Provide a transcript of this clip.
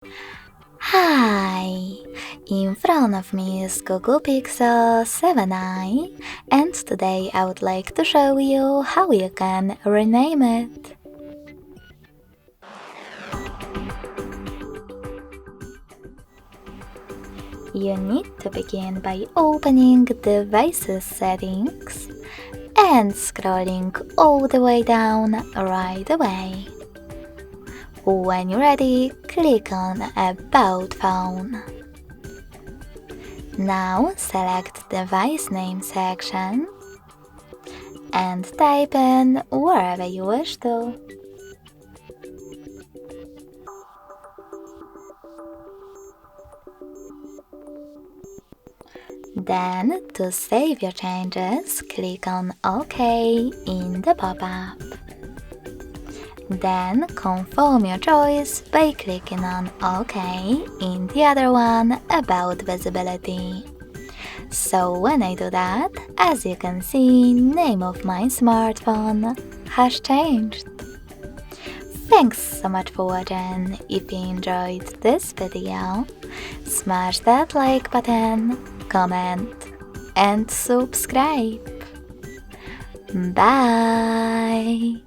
Hi! In front of me is Google Pixel 7i, and today I would like to show you how you can rename it. You need to begin by opening Devices Settings and scrolling all the way down right away. When you're ready, click on About Phone. Now select Device Name section and type in wherever you wish to. Then, to save your changes, click on OK in the pop-up. Then confirm your choice by clicking on OK in the other one about visibility. So when I do that, as you can see, name of my smartphone has changed. Thanks so much for watching. If you enjoyed this video, smash that like button, comment and subscribe. Bye!